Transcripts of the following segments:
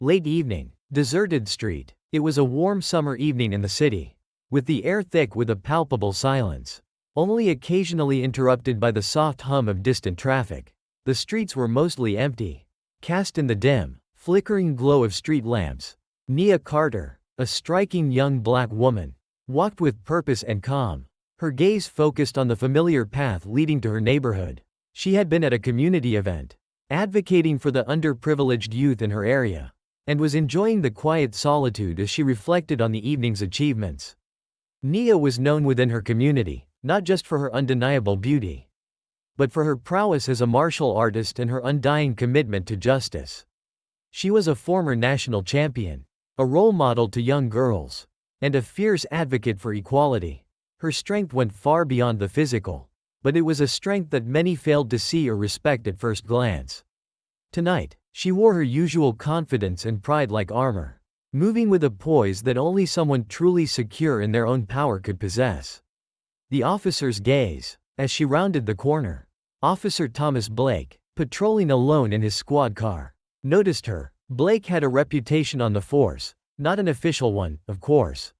Late evening. Deserted street. It was a warm summer evening in the city, with the air thick with a palpable silence, only occasionally interrupted by the soft hum of distant traffic. The streets were mostly empty, cast in the dim, flickering glow of street lamps. Nia Carter, a striking young black woman, walked with purpose and calm, her gaze focused on the familiar path leading to her neighborhood. She had been at a community event, advocating for the underprivileged youth in her area, and was enjoying the quiet solitude as she reflected on the evening's achievements. Nia was known within her community, not just for her undeniable beauty, but for her prowess as a martial artist and her undying commitment to justice. She was a former national champion, a role model to young girls, and a fierce advocate for equality. Her strength went far beyond the physical, but it was a strength that many failed to see or respect at first glance. Tonight, she wore her usual confidence and pride like armor, moving with a poise that only someone truly secure in their own power could possess. The officer's gaze, as she rounded the corner, Officer Thomas Blake, patrolling alone in his squad car, noticed her. Blake had a reputation on the force, not an official one, of course.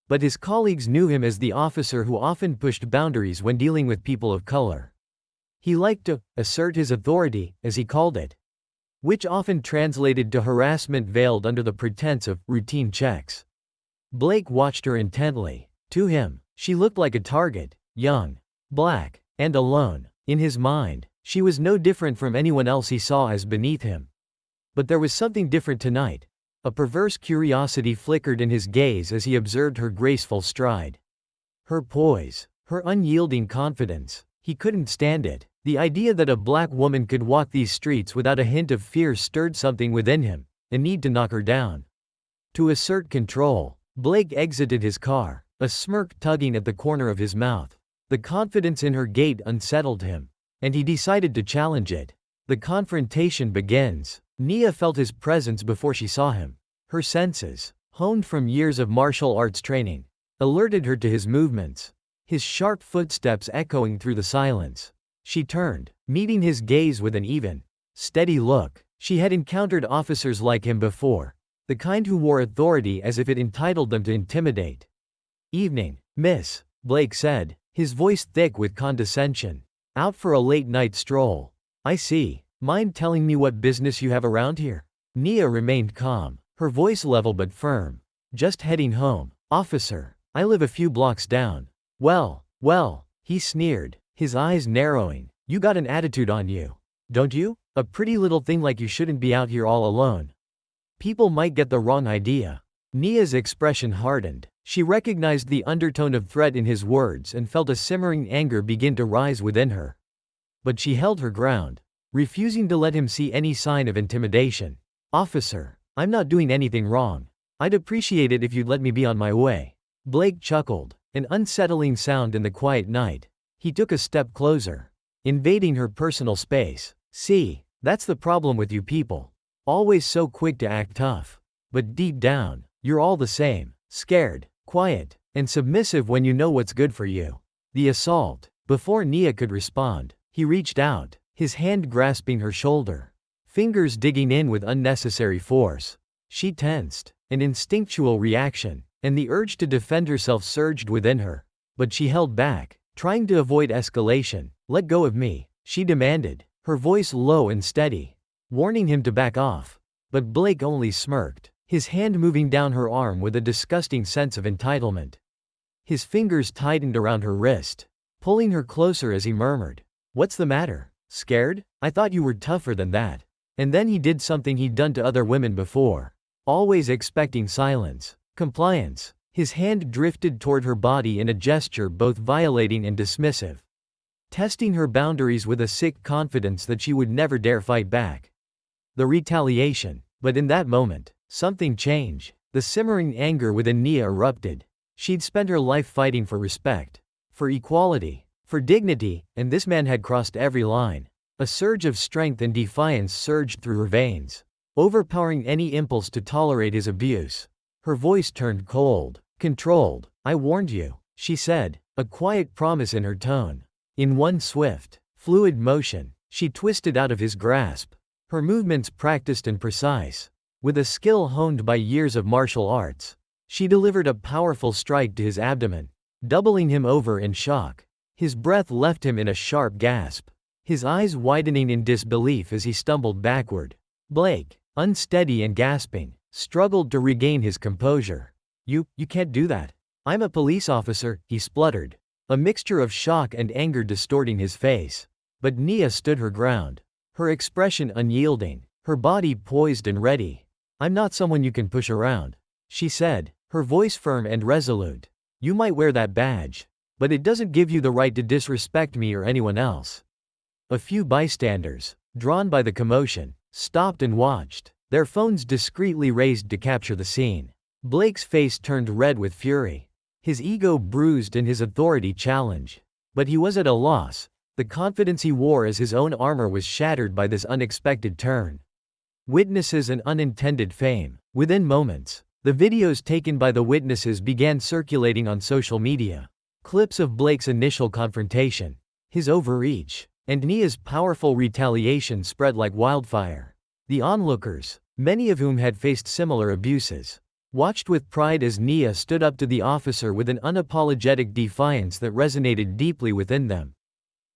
But his colleagues knew him as the officer who often pushed boundaries when dealing with people of color. He liked to assert his authority, as he called it, which often translated to harassment veiled under the pretense of routine checks. Blake watched her intently. To him, she looked like a target, young, black, and alone. In his mind, she was no different from anyone else he saw as beneath him. But there was something different tonight. A perverse curiosity flickered in his gaze as he observed her graceful stride, her poise, her unyielding confidence. He couldn't stand it. The idea that a black woman could walk these streets without a hint of fear stirred something within him, a need to knock her down. To assert control, Blake exited his car, a smirk tugging at the corner of his mouth. The confidence in her gait unsettled him, and he decided to challenge it. The confrontation begins. Nia felt his presence before she saw him. Her senses, honed from years of martial arts training, alerted her to his movements, his sharp footsteps echoing through the silence. She turned, meeting his gaze with an even, steady look. She had encountered officers like him before, the kind who wore authority as if it entitled them to intimidate. "Evening, miss," Blake said, his voice thick with condescension. "Out for a late-night stroll? I see. Mind telling me what business you have around here?" Nia remained calm, her voice level but firm. "Just heading home, officer. I live a few blocks down." Well, he sneered, his eyes narrowing. "You got an attitude on you, don't you? A pretty little thing like you shouldn't be out here all alone. People might get the wrong idea." Nia's expression hardened. She recognized the undertone of threat in his words and felt a simmering anger begin to rise within her. But she held her ground, refusing to let him see any sign of intimidation. "Officer, I'm not doing anything wrong. I'd appreciate it if you'd let me be on my way." Blake chuckled, an unsettling sound in the quiet night. He took a step closer, invading her personal space. "See, that's the problem with you people. Always so quick to act tough. But deep down, you're all the same, scared, quiet, and submissive when you know what's good for you." The assault. Before Nia could respond, he reached out, his hand grasping her shoulder, fingers digging in with unnecessary force. She tensed, an instinctual reaction, and the urge to defend herself surged within her. But she held back, trying to avoid escalation. "Let go of me," she demanded, her voice low and steady, warning him to back off. But Blake only smirked, his hand moving down her arm with a disgusting sense of entitlement. His fingers tightened around her wrist, pulling her closer as he murmured, "What's the matter? Scared? I thought you were tougher than that." And then he did something he'd done to other women before, always expecting silence, compliance. His hand drifted toward her body in a gesture both violating and dismissive, testing her boundaries with a sick confidence that she would never dare fight back. The retaliation. But in that moment, something changed. The simmering anger within Nia erupted. She'd spent her life fighting for respect, for equality, for dignity, and this man had crossed every line. A surge of strength and defiance surged through her veins, overpowering any impulse to tolerate his abuse. Her voice turned cold, controlled. "I warned you," she said, a quiet promise in her tone. In one swift, fluid motion, she twisted out of his grasp, her movements practiced and precise. With a skill honed by years of martial arts, she delivered a powerful strike to his abdomen, doubling him over in shock. His breath left him in a sharp gasp, his eyes widening in disbelief as he stumbled backward. Blake, unsteady and gasping, struggled to regain his composure. You can't do that. I'm a police officer," he spluttered, a mixture of shock and anger distorting his face. But Nia stood her ground, her expression unyielding, her body poised and ready. "I'm not someone you can push around," she said, her voice firm and resolute. "You might wear that badge, but it doesn't give you the right to disrespect me or anyone else." A few bystanders, drawn by the commotion, stopped and watched, their phones discreetly raised to capture the scene. Blake's face turned red with fury, his ego bruised and his authority challenged. But he was at a loss. The confidence he wore as his own armor was shattered by this unexpected turn. Witnesses and unintended fame. Within moments, the videos taken by the witnesses began circulating on social media. Clips of Blake's initial confrontation, his overreach, and Nia's powerful retaliation spread like wildfire. The onlookers, many of whom had faced similar abuses, watched with pride as Nia stood up to the officer with an unapologetic defiance that resonated deeply within them.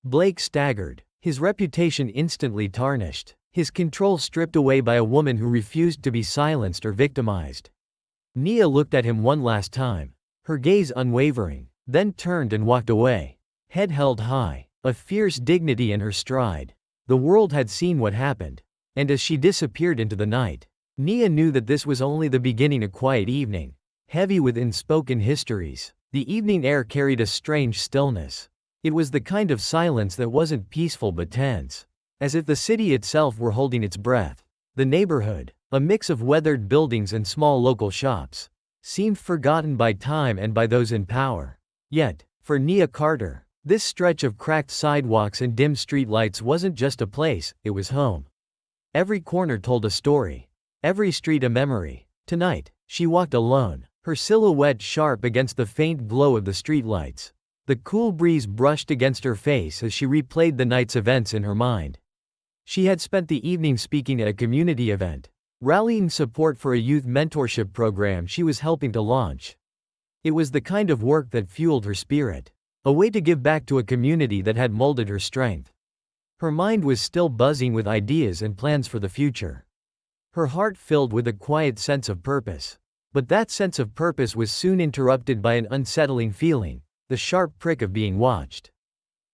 Blake staggered, his reputation instantly tarnished, his control stripped away by a woman who refused to be silenced or victimized. Nia looked at him one last time, her gaze unwavering, then turned and walked away, head held high, a fierce dignity in her stride. The world had seen what happened, and as she disappeared into the night, Nia knew that this was only the beginning. A quiet evening, heavy with unspoken histories. The evening air carried a strange stillness. It was the kind of silence that wasn't peaceful but tense, as if the city itself were holding its breath. The neighborhood, a mix of weathered buildings and small local shops, seemed forgotten by time and by those in power. Yet, for Nia Carter, this stretch of cracked sidewalks and dim streetlights wasn't just a place, it was home. Every corner told a story, every street a memory. Tonight, she walked alone, her silhouette sharp against the faint glow of the streetlights. The cool breeze brushed against her face as she replayed the night's events in her mind. She had spent the evening speaking at a community event, rallying support for a youth mentorship program she was helping to launch. It was the kind of work that fueled her spirit, a way to give back to a community that had molded her strength. Her mind was still buzzing with ideas and plans for the future. Her heart filled with a quiet sense of purpose. But that sense of purpose was soon interrupted by an unsettling feeling, the sharp prick of being watched.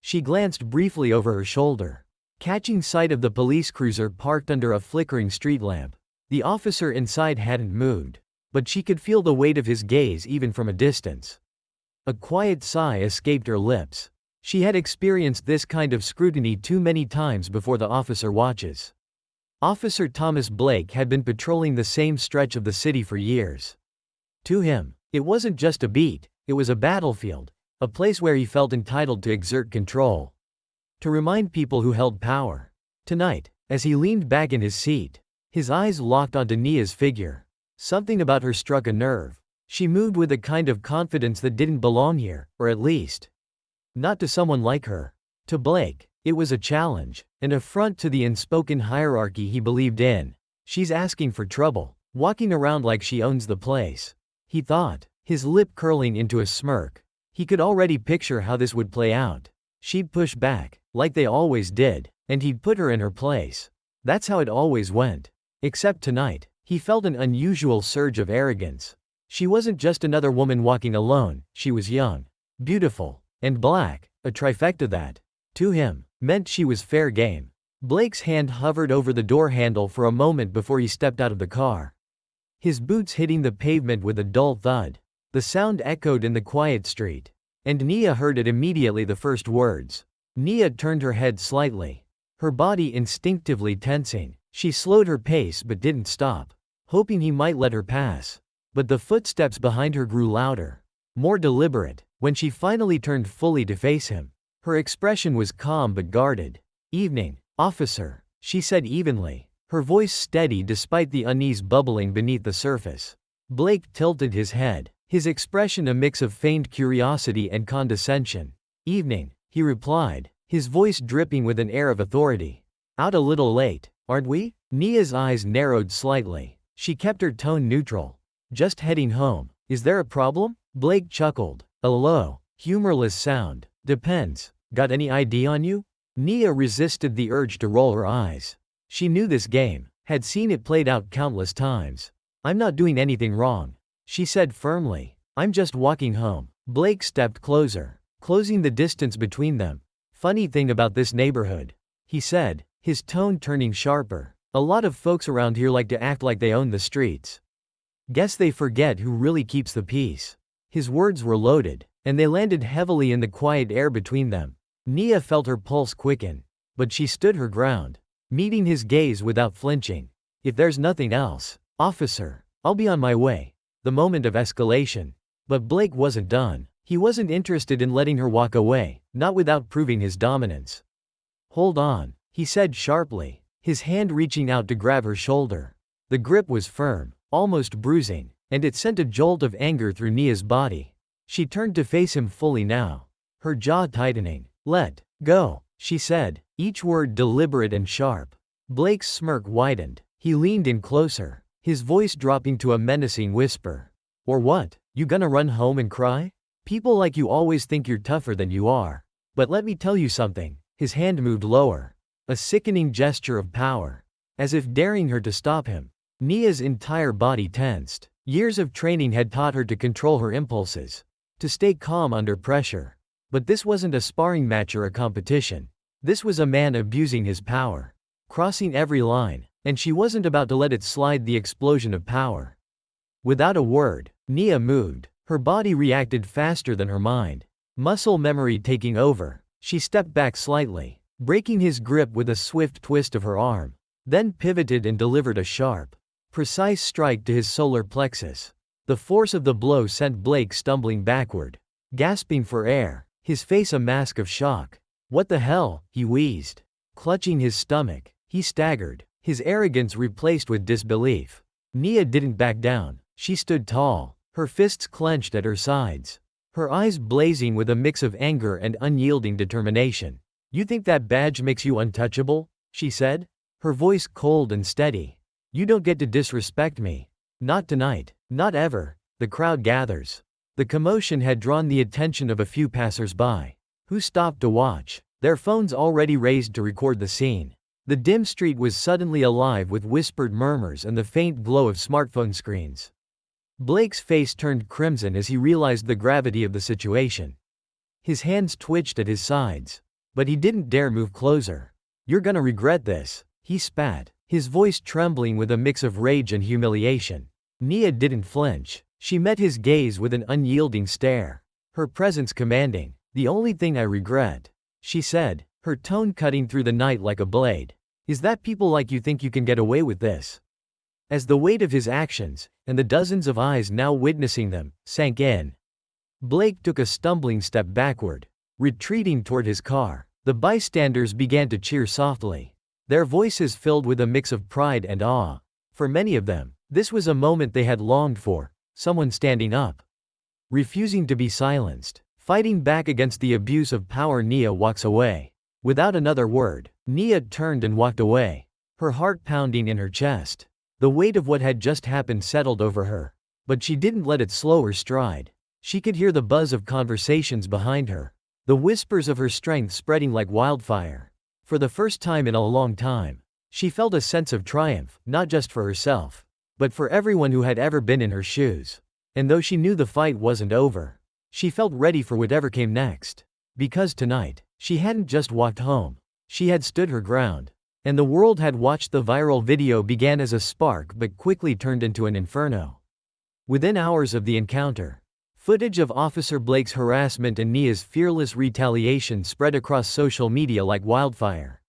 She glanced briefly over her shoulder, catching sight of the police cruiser parked under a flickering street lamp. The officer inside hadn't moved, but she could feel the weight of his gaze even from a distance. A quiet sigh escaped her lips. She had experienced this kind of scrutiny too many times before. The officer watches. Officer Thomas Blake had been patrolling the same stretch of the city for years. To him, it wasn't just a beat, it was a battlefield, a place where he felt entitled to exert control, to remind people who held power. Tonight, as he leaned back in his seat, his eyes locked onto Nia's figure. Something about her struck a nerve. She moved with a kind of confidence that didn't belong here, or at least, not to someone like her. To Blake, it was a challenge, an affront to the unspoken hierarchy he believed in. She's asking for trouble, walking around like she owns the place, he thought, his lip curling into a smirk. He could already picture how this would play out. She'd push back, like they always did, and he'd put her in her place. That's how it always went. Except tonight, he felt an unusual surge of arrogance. She wasn't just another woman walking alone, she was young, beautiful, and black, a trifecta that, to him, meant she was fair game. Blake's hand hovered over the door handle for a moment before he stepped out of the car. His boots hitting the pavement with a dull thud. The sound echoed in the quiet street, and Nia heard it immediately. The first words. Nia turned her head slightly, her body instinctively tensing. She slowed her pace but didn't stop, hoping he might let her pass. But the footsteps behind her grew louder, more deliberate. When she finally turned fully to face him, her expression was calm but guarded. "Evening, officer," she said evenly, her voice steady despite the unease bubbling beneath the surface. Blake tilted his head, his expression a mix of feigned curiosity and condescension. "Evening," he replied, his voice dripping with an air of authority. "Out a little late, aren't we?" Nia's eyes narrowed slightly. She kept her tone neutral. Just heading home. Is there a problem? Blake chuckled. A low, humorless sound. Depends. Got any ID on you? Nia resisted the urge to roll her eyes. She knew this game, had seen it played out countless times. I'm not doing anything wrong, she said firmly. I'm just walking home. Blake stepped closer, closing the distance between them. Funny thing about this neighborhood, he said, his tone turning sharper. A lot of folks around here like to act like they own the streets. Guess they forget who really keeps the peace. His words were loaded, and they landed heavily in the quiet air between them. Nia felt her pulse quicken, but she stood her ground, meeting his gaze without flinching. If there's nothing else, officer, I'll be on my way. The moment of escalation. But Blake wasn't done. He wasn't interested in letting her walk away, not without proving his dominance. Hold on, he said sharply, his hand reaching out to grab her shoulder. The grip was firm, almost bruising, and it sent a jolt of anger through Nia's body. She turned to face him fully now, her jaw tightening. Let go, she said, each word deliberate and sharp. Blake's smirk widened. He leaned in closer, his voice dropping to a menacing whisper. Or what? You gonna run home and cry? People like you always think you're tougher than you are. But let me tell you something. His hand moved lower, a sickening gesture of power, as if daring her to stop him. Nia's entire body tensed. Years of training had taught her to control her impulses, to stay calm under pressure. But this wasn't a sparring match or a competition. This was a man abusing his power, crossing every line, and she wasn't about to let it slide. The explosion of power. Without a word, Nia moved. Her body reacted faster than her mind. Muscle memory taking over, she stepped back slightly, breaking his grip with a swift twist of her arm, then pivoted and delivered a sharp, precise strike to his solar plexus. The force of the blow sent Blake stumbling backward, gasping for air, his face a mask of shock. What the hell, he wheezed. Clutching his stomach, he staggered, his arrogance replaced with disbelief. Nia didn't back down. She stood tall, her fists clenched at her sides, her eyes blazing with a mix of anger and unyielding determination. You think that badge makes you untouchable? She said, her voice cold and steady. You don't get to disrespect me. Not tonight, not ever. The crowd gathers. The commotion had drawn the attention of a few passers-by, who stopped to watch, their phones already raised to record the scene. The dim street was suddenly alive with whispered murmurs and the faint glow of smartphone screens. Blake's face turned crimson as he realized the gravity of the situation. His hands twitched at his sides, but he didn't dare move closer. You're gonna regret this, he spat, his voice trembling with a mix of rage and humiliation. Nia didn't flinch. She met his gaze with an unyielding stare, her presence commanding. The only thing I regret, she said, her tone cutting through the night like a blade, is that people like you think you can get away with this. As the weight of his actions, and the dozens of eyes now witnessing them, sank in, Blake took a stumbling step backward, retreating toward his car. The bystanders began to cheer softly, their voices filled with a mix of pride and awe. For many of them, this was a moment they had longed for, someone standing up, refusing to be silenced, fighting back against the abuse of power. Nia walks away. Without another word, Nia turned and walked away, her heart pounding in her chest. The weight of what had just happened settled over her, but she didn't let it slow her stride. She could hear the buzz of conversations behind her, the whispers of her strength spreading like wildfire. For the first time in a long time, she felt a sense of triumph, not just for herself, but for everyone who had ever been in her shoes. And though she knew the fight wasn't over, she felt ready for whatever came next. Because tonight, she hadn't just walked home, she had stood her ground. And the world had watched. The viral video began as a spark but quickly turned into an inferno. Within hours of the encounter, footage of Officer Blake's harassment and Nia's fearless retaliation spread across social media like wildfire.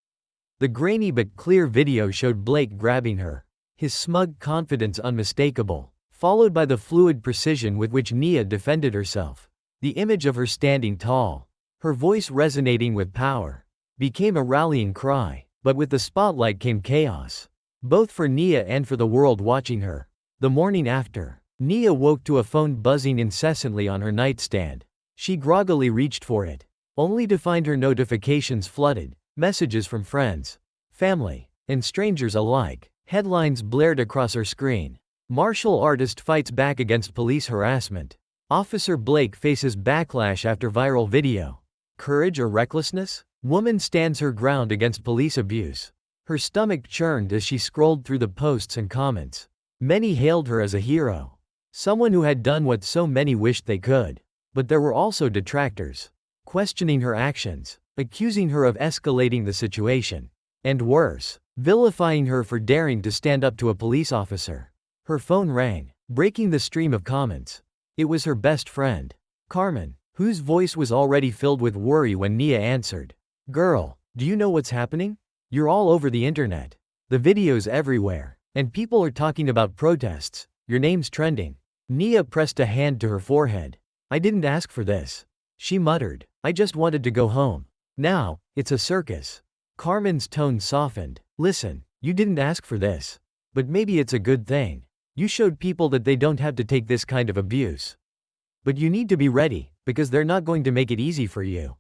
The grainy but clear video showed Blake grabbing her, his smug confidence unmistakable, followed by the fluid precision with which Nia defended herself. The image of her standing tall, her voice resonating with power, became a rallying cry. But with the spotlight came chaos, both for Nia and for the world watching her. The morning after, Nia woke to a phone buzzing incessantly on her nightstand. She groggily reached for it, only to find her notifications flooded, messages from friends, family, and strangers alike. Headlines blared across her screen. Martial artist fights back against police harassment. Officer Blake faces backlash after viral video. Courage or recklessness? Woman stands her ground against police abuse. Her stomach churned as she scrolled through the posts and comments. Many hailed her as a hero. Someone who had done what so many wished they could. But there were also detractors, questioning her actions, accusing her of escalating the situation. And worse, vilifying her for daring to stand up to a police officer. Her phone rang, breaking the stream of comments. It was her best friend, Carmen, whose voice was already filled with worry when Nia answered. Girl, do you know what's happening? You're all over the internet. The videos everywhere. And people are talking about protests. Your name's trending. Nia pressed a hand to her forehead. I didn't ask for this. She muttered. I just wanted to go home. Now, it's a circus. Carmen's tone softened. Listen, you didn't ask for this. But maybe it's a good thing. You showed people that they don't have to take this kind of abuse. But you need to be ready, because they're not going to make it easy for you.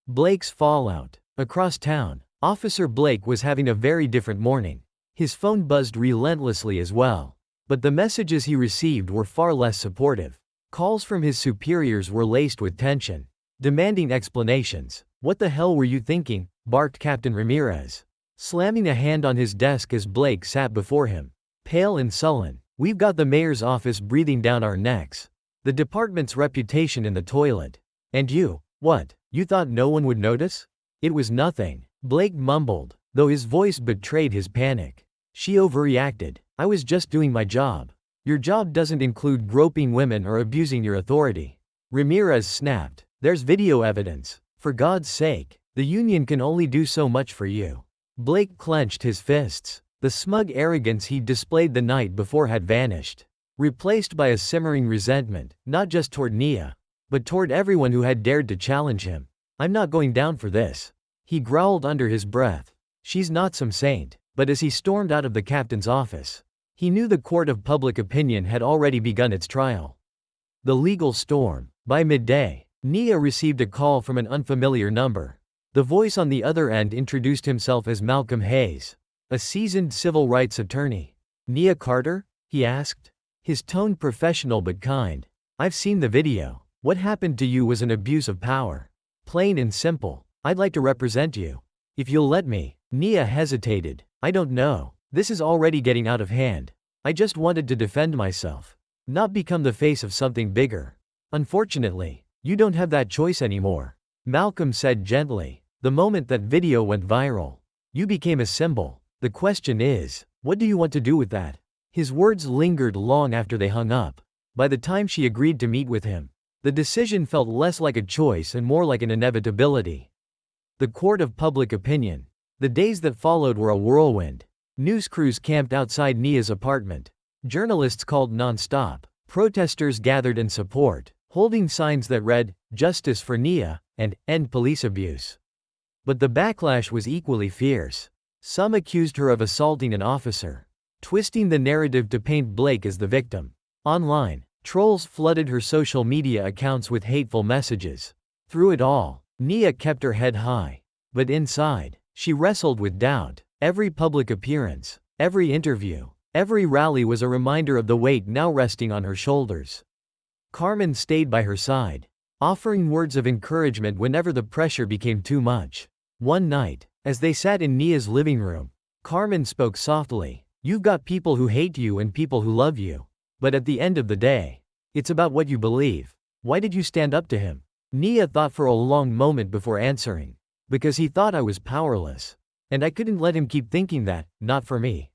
Blake's fallout. Across town, Officer Blake was having a very different morning. His phone buzzed relentlessly as well. But the messages he received were far less supportive. Calls from his superiors were laced with tension, demanding explanations. What the hell were you thinking? Barked Captain Ramirez, slamming a hand on his desk as Blake sat before him, pale and sullen. We've got the mayor's office breathing down our necks. The department's reputation in the toilet. And you, what? You thought no one would notice? It was nothing, Blake mumbled, though his voice betrayed his panic. She overreacted. I was just doing my job. Your job doesn't include groping women or abusing your authority. Ramirez snapped. There's video evidence. For God's sake, the union can only do so much for you. Blake clenched his fists. The smug arrogance he'd displayed the night before had vanished, replaced by a simmering resentment, not just toward Nia, but toward everyone who had dared to challenge him. I'm not going down for this, he growled under his breath. She's not some saint. But as he stormed out of the captain's office, he knew the court of public opinion had already begun its trial. The legal storm. By midday, Nia received a call from an unfamiliar number. The voice on the other end introduced himself as Malcolm Hayes, a seasoned civil rights attorney. Nia Carter? He asked, his tone professional but kind. I've seen the video. What happened to you was an abuse of power. Plain and simple. I'd like to represent you. If you'll let me. Nia hesitated. I don't know. This is already getting out of hand. I just wanted to defend myself. Not become the face of something bigger. Unfortunately, you don't have that choice anymore. Malcolm said gently. The moment that video went viral, you became a symbol. The question is, what do you want to do with that? His words lingered long after they hung up. By the time she agreed to meet with him, the decision felt less like a choice and more like an inevitability. The court of public opinion. The days that followed were a whirlwind. News crews camped outside Nia's apartment. Journalists called non-stop. Protesters gathered in support, holding signs that read, "Justice for Nia," and "End police abuse." But the backlash was equally fierce. Some accused her of assaulting an officer, twisting the narrative to paint Blake as the victim. Online, trolls flooded her social media accounts with hateful messages. Through it all, Nia kept her head high. But inside, she wrestled with doubt. Every public appearance, every interview, every rally was a reminder of the weight now resting on her shoulders. Carmen stayed by her side, offering words of encouragement whenever the pressure became too much. One night, as they sat in Nia's living room, Carmen spoke softly. You've got people who hate you and people who love you. But at the end of the day, it's about what you believe. Why did you stand up to him? Nia thought for a long moment before answering. Because he thought I was powerless. And I couldn't let him keep thinking that, not for me.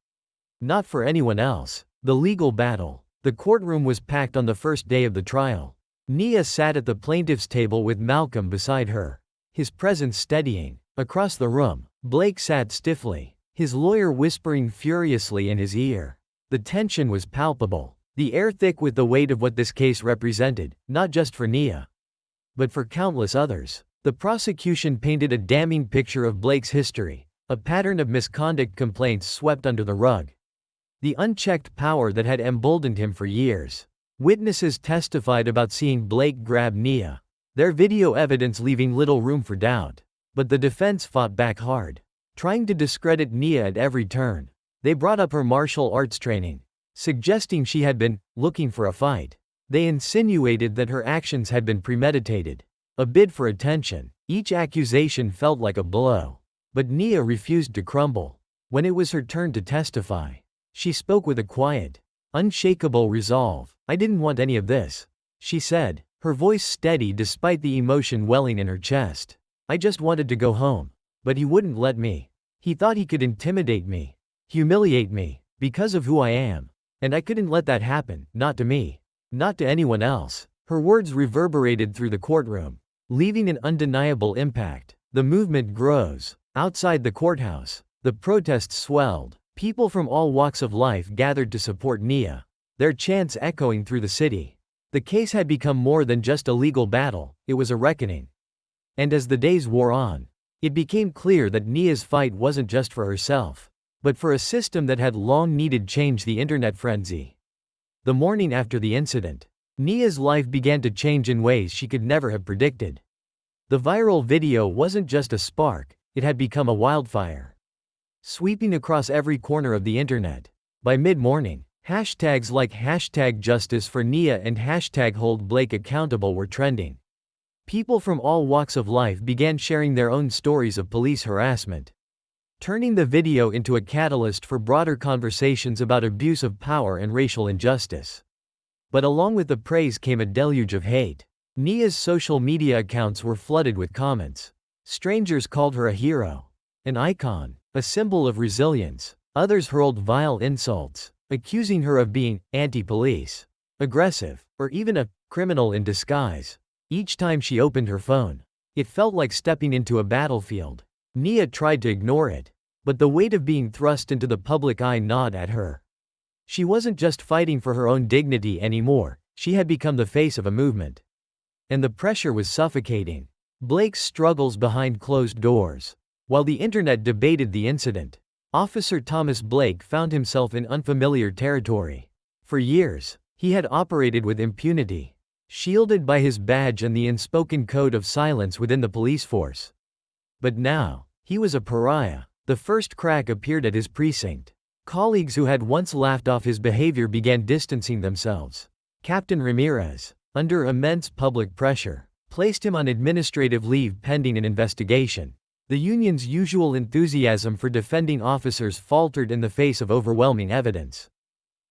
Not for anyone else. The legal battle. The courtroom was packed on the first day of the trial. Nia sat at the plaintiff's table with Malcolm beside her, his presence steadying. Across the room, Blake sat stiffly, his lawyer whispering furiously in his ear. The tension was palpable, the air thick with the weight of what this case represented, not just for Nia, but for countless others. The prosecution painted a damning picture of Blake's history, a pattern of misconduct complaints swept under the rug. The unchecked power that had emboldened him for years. Witnesses testified about seeing Blake grab Nia, their video evidence leaving little room for doubt. But the defense fought back hard, trying to discredit Nia at every turn. They brought up her martial arts training, suggesting she had been looking for a fight. They insinuated that her actions had been premeditated, a bid for attention. Each accusation felt like a blow. But Nia refused to crumble. When it was her turn to testify, she spoke with a quiet, unshakable resolve. "I didn't want any of this," she said, her voice steady despite the emotion welling in her chest. "I just wanted to go home. But he wouldn't let me. He thought he could intimidate me, humiliate me, because of who I am. And I couldn't let that happen, not to me. Not to anyone else." Her words reverberated through the courtroom, leaving an undeniable impact. The movement grows. Outside the courthouse, the protests swelled. People from all walks of life gathered to support Nia, their chants echoing through the city. The case had become more than just a legal battle, it was a reckoning. And as the days wore on, it became clear that Nia's fight wasn't just for herself, but for a system that had long needed change: the internet frenzy. The morning after the incident, Nia's life began to change in ways she could never have predicted. The viral video wasn't just a spark, it had become a wildfire, sweeping across every corner of the internet. By mid-morning, hashtags like #JusticeForNia and #HoldBlake accountable were trending. People from all walks of life began sharing their own stories of police harassment, turning the video into a catalyst for broader conversations about abuse of power and racial injustice. But along with the praise came a deluge of hate. Nia's social media accounts were flooded with comments. Strangers called her a hero, an icon, a symbol of resilience. Others hurled vile insults, accusing her of being anti-police, aggressive, or even a criminal in disguise. Each time she opened her phone, it felt like stepping into a battlefield. Nia tried to ignore it, but the weight of being thrust into the public eye gnawed at her. She wasn't just fighting for her own dignity anymore, she had become the face of a movement. And the pressure was suffocating. Blake's struggles behind closed doors. While the internet debated the incident, Officer Thomas Blake found himself in unfamiliar territory. For years, he had operated with impunity, shielded by his badge and the unspoken code of silence within the police force. But now, he was a pariah. The first crack appeared at his precinct. Colleagues who had once laughed off his behavior began distancing themselves. Captain Ramirez, under immense public pressure, placed him on administrative leave pending an investigation. The union's usual enthusiasm for defending officers faltered in the face of overwhelming evidence.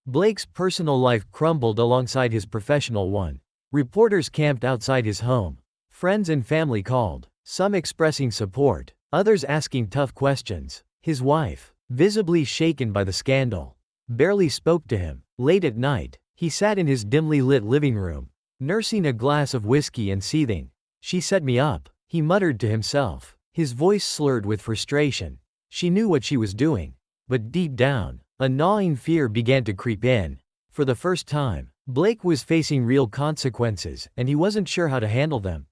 Blake's personal life crumbled alongside his professional one. Reporters camped outside his home. Friends and family called, some expressing support, others asking tough questions. His wife, visibly shaken by the scandal, barely spoke to him. Late at night, he sat in his dimly lit living room, nursing a glass of whiskey and seething. "She set me up," he muttered to himself, his voice slurred with frustration. She knew what she was doing. But deep down, a gnawing fear began to creep in. For the first time, Blake was facing real consequences, and he wasn't sure how to handle them.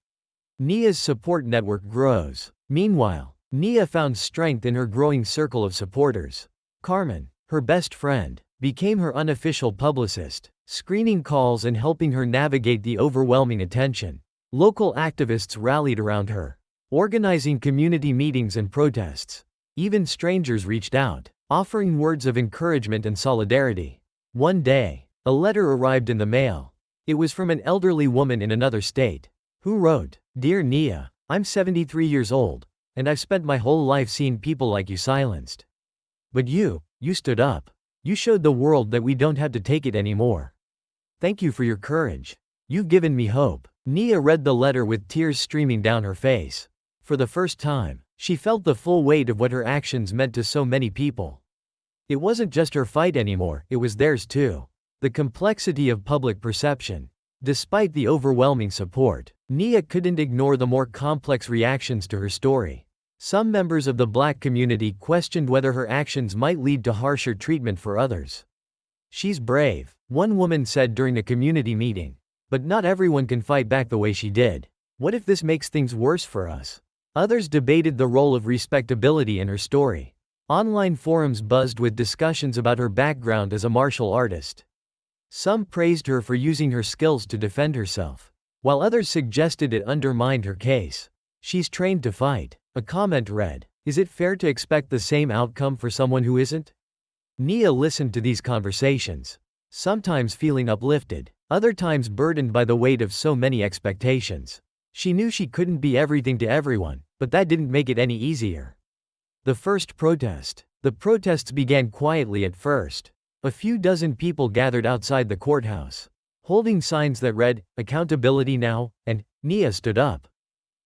Nia's support network grows. Meanwhile, Nia found strength in her growing circle of supporters. Carmen, her best friend, became her unofficial publicist, screening calls and helping her navigate the overwhelming attention. Local activists rallied around her, organizing community meetings and protests. Even strangers reached out, offering words of encouragement and solidarity. One day, a letter arrived in the mail. It was from an elderly woman in another state, who wrote, "Dear Nia, I'm 73 years old, and I've spent my whole life seeing people like you silenced. But you stood up. You showed the world that we don't have to take it anymore. Thank you for your courage. You've given me hope." Nia read the letter with tears streaming down her face. For the first time, she felt the full weight of what her actions meant to so many people. It wasn't just her fight anymore, it was theirs too. The complexity of public perception. Despite the overwhelming support, Nia couldn't ignore the more complex reactions to her story. Some members of the Black community questioned whether her actions might lead to harsher treatment for others. "She's brave," one woman said during a community meeting. "But not everyone can fight back the way she did. What if this makes things worse for us?" Others debated the role of respectability in her story. Online forums buzzed with discussions about her background as a martial artist. Some praised her for using her skills to defend herself, while others suggested it undermined her case. "She's trained to fight," a comment read. "Is it fair to expect the same outcome for someone who isn't?" Nia listened to these conversations, sometimes feeling uplifted, other times burdened by the weight of so many expectations. She knew she couldn't be everything to everyone, but that didn't make it any easier. The first protest. The protests began quietly at first. A few dozen people gathered outside the courthouse, holding signs that read, "Accountability now," and Nia stood up.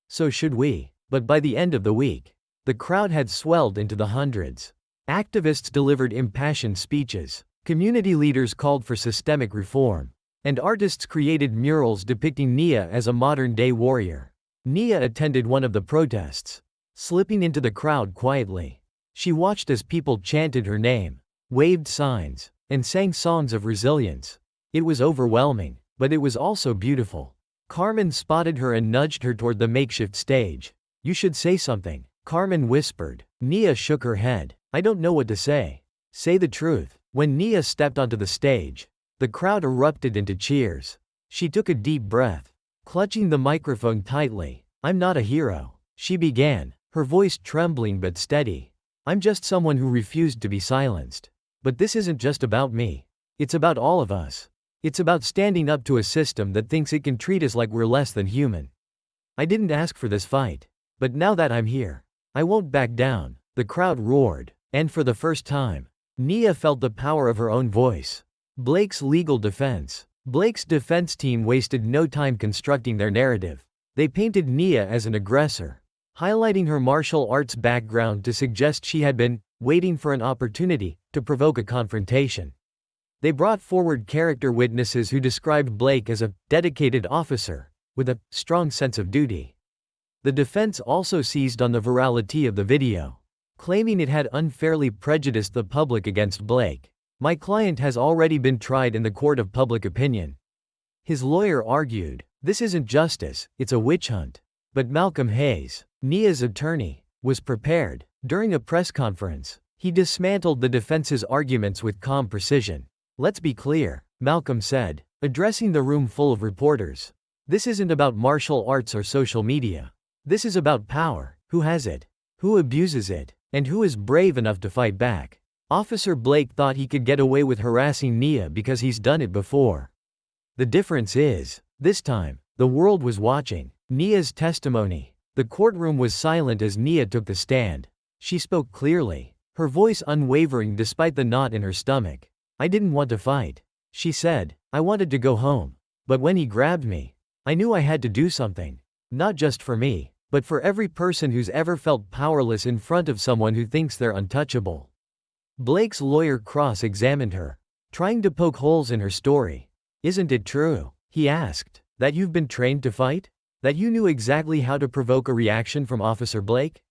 "So should we." But by the end of the week, the crowd had swelled into the hundreds. Activists delivered impassioned speeches, community leaders called for systemic reform, and artists created murals depicting Nia as a modern-day warrior. Nia attended one of the protests, slipping into the crowd quietly. She watched as people chanted her name, waved signs, and sang songs of resilience. It was overwhelming, but it was also beautiful. Carmen spotted her and nudged her toward the makeshift stage. "You should say something," Carmen whispered. Nia shook her head. "I don't know what to say." "Say the truth." When Nia stepped onto the stage, the crowd erupted into cheers. She took a deep breath, clutching the microphone tightly. "I'm not a hero," she began, her voice trembling but steady. "I'm just someone who refused to be silenced. But this isn't just about me. It's about all of us. It's about standing up to a system that thinks it can treat us like we're less than human. I didn't ask for this fight. But now that I'm here, I won't back down." The crowd roared, and for the first time, Nia felt the power of her own voice. Blake's legal defense. Blake's defense team wasted no time constructing their narrative. They painted Nia as an aggressor, highlighting her martial arts background to suggest she had been waiting for an opportunity to provoke a confrontation. They brought forward character witnesses who described Blake as a dedicated officer with a strong sense of duty. The defense also seized on the virality of the video, claiming it had unfairly prejudiced the public against Blake. "My client has already been tried in the court of public opinion," his lawyer argued. "This isn't justice, it's a witch hunt." But Malcolm Hayes, Nia's attorney, was prepared. During a press conference, he dismantled the defense's arguments with calm precision. "Let's be clear," Malcolm said, addressing the room full of reporters. "This isn't about martial arts or social media. This is about power. Who has it? Who abuses it? And who is brave enough to fight back?" Officer Blake thought he could get away with harassing Nia because he's done it before. The difference is, this time, the world was watching. Nia's testimony. The courtroom was silent as Nia took the stand. She spoke clearly, her voice unwavering despite the knot in her stomach. "I didn't want to fight," she said. "I wanted to go home. But when he grabbed me, I knew I had to do something. Not just for me, but for every person who's ever felt powerless in front of someone who thinks they're untouchable." Blake's lawyer cross-examined her, trying to poke holes in her story. "Isn't it true," he asked, "that you've been trained to fight? That you knew exactly how to provoke a reaction from Officer Blake?"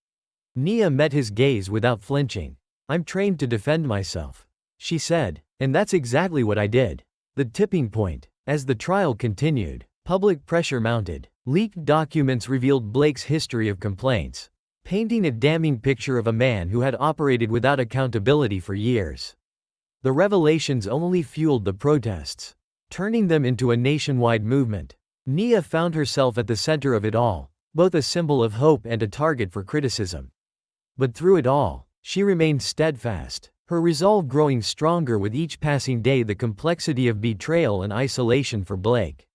Nia met his gaze without flinching. "I'm trained to defend myself," she said, "and that's exactly what I did." The tipping point. As the trial continued, public pressure mounted. Leaked documents revealed Blake's history of complaints, painting a damning picture of a man who had operated without accountability for years. The revelations only fueled the protests, turning them into a nationwide movement. Nia found herself at the center of it all, both a symbol of hope and a target for criticism. But through it all, she remained steadfast, her resolve growing stronger with each passing day. The complexity of betrayal and isolation for Blake.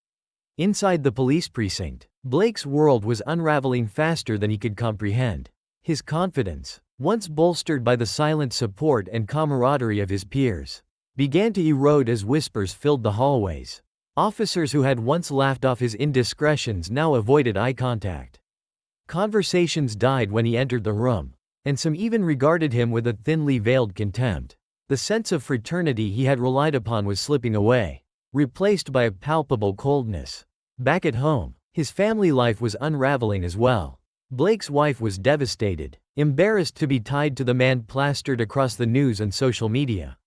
Inside the police precinct, Blake's world was unraveling faster than he could comprehend. His confidence, once bolstered by the silent support and camaraderie of his peers, began to erode as whispers filled the hallways. Officers who had once laughed off his indiscretions now avoided eye contact. Conversations died when he entered the room, and some even regarded him with a thinly veiled contempt. The sense of fraternity he had relied upon was slipping away, replaced by a palpable coldness. Back at home, his family life was unraveling as well. Blake's wife was devastated, embarrassed to be tied to the man plastered across the news and social media.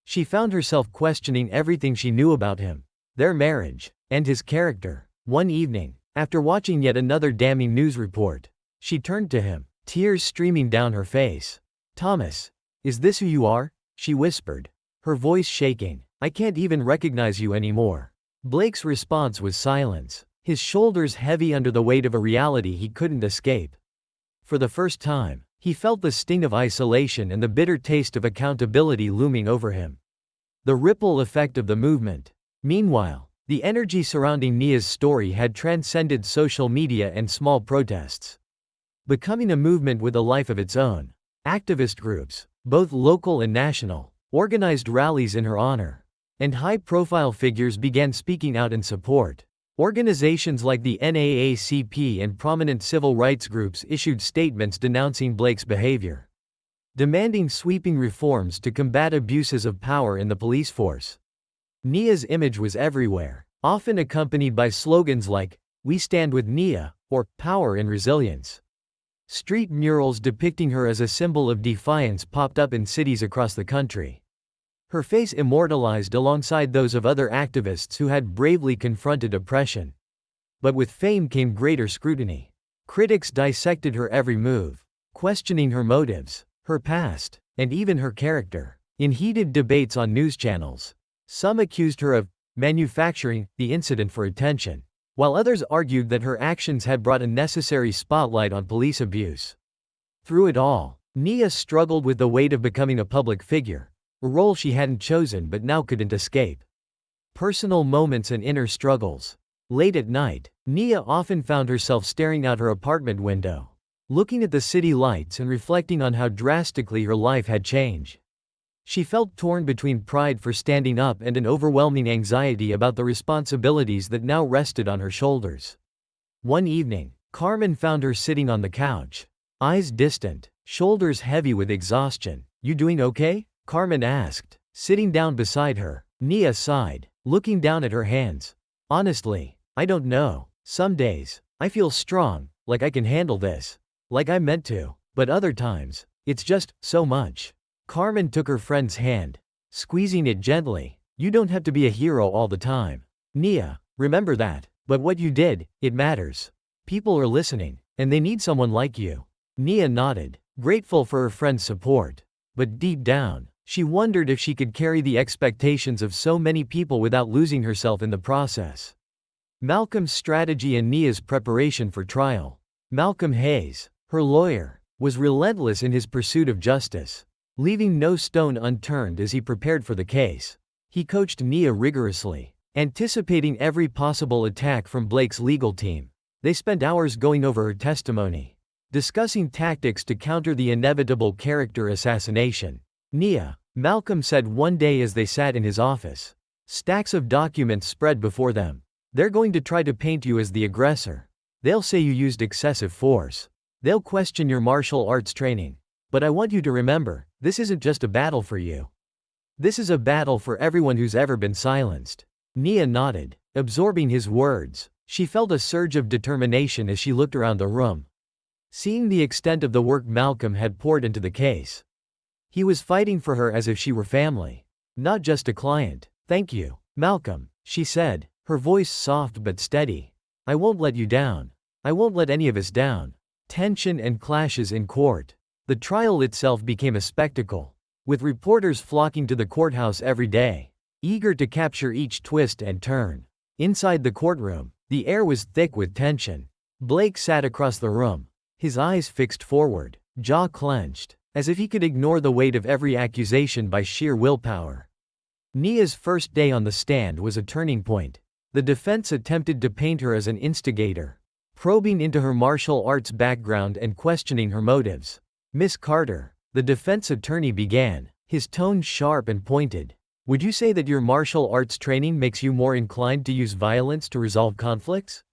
She found herself questioning everything she knew about him, their marriage, and his character. One evening, after watching yet another damning news report, she turned to him, tears streaming down her face. "Thomas, is this who you are?" she whispered, her voice shaking. "I can't even recognize you anymore." Blake's response was silence, his shoulders heavy under the weight of a reality he couldn't escape. For the first time, He felt the sting of isolation and the bitter taste of accountability looming over him. The ripple effect of the movement. Meanwhile, the energy surrounding Nia's story had transcended social media and small protests, becoming a movement with a life of its own. Activist groups, both local and national, organized rallies in her honor, and high-profile figures began speaking out in support. Organizations like the NAACP and prominent civil rights groups issued statements denouncing Blake's behavior, demanding sweeping reforms to combat abuses of power in the police force. Nia's image was everywhere, often accompanied by slogans like, "We stand with Nia," or "Power and Resilience." Street murals depicting her as a symbol of defiance popped up in cities across the country, her face immortalized alongside those of other activists who had bravely confronted oppression. But with fame came greater scrutiny. Critics dissected her every move, questioning her motives, her past, and even her character. In heated debates on news channels, some accused her of manufacturing the incident for attention, while others argued that her actions had brought a necessary spotlight on police abuse. Through it all, Nia struggled with the weight of becoming a public figure, a role she hadn't chosen but now couldn't escape. Personal moments and inner struggles. Late at night, Nia often found herself staring out her apartment window, looking at the city lights and reflecting on how drastically her life had changed. She felt torn between pride for standing up and an overwhelming anxiety about the responsibilities that now rested on her shoulders. One evening, Carmen found her sitting on the couch, eyes distant, shoulders heavy with exhaustion. "You doing okay?" Carmen asked, sitting down beside her. Nia sighed, looking down at her hands. "Honestly, I don't know. Some days, I feel strong, like I can handle this, like I'm meant to, but other times, it's just so much." Carmen took her friend's hand, squeezing it gently. "You don't have to be a hero all the time, Nia, remember that, but what you did, it matters. People are listening, and they need someone like you." Nia nodded, grateful for her friend's support. But deep down, she wondered if she could carry the expectations of so many people without losing herself in the process. Malcolm's strategy and Nia's preparation for trial. Malcolm Hayes, her lawyer, was relentless in his pursuit of justice, leaving no stone unturned as he prepared for the case. He coached Nia rigorously, anticipating every possible attack from Blake's legal team. They spent hours going over her testimony, discussing tactics to counter the inevitable character assassination. "Nia," Malcolm said one day as they sat in his office, stacks of documents spread before them. "They're going to try to paint you as the aggressor. They'll say you used excessive force. They'll question your martial arts training. But I want you to remember, this isn't just a battle for you. This is a battle for everyone who's ever been silenced." Nia nodded, absorbing his words. She felt a surge of determination as she looked around the room, seeing the extent of the work Malcolm had poured into the case. He was fighting for her as if she were family, not just a client. "Thank you, Malcolm," she said, her voice soft but steady. "I won't let you down. I won't let any of us down." Tension and clashes in court. The trial itself became a spectacle, with reporters flocking to the courthouse every day, eager to capture each twist and turn. Inside the courtroom, the air was thick with tension. Blake sat across the room, his eyes fixed forward, jaw clenched, as if he could ignore the weight of every accusation by sheer willpower. Nia's first day on the stand was a turning point. The defense attempted to paint her as an instigator, probing into her martial arts background and questioning her motives. "Miss Carter," the defense attorney began, his tone sharp and pointed, "would you say that your martial arts training makes you more inclined to use violence to resolve conflicts?"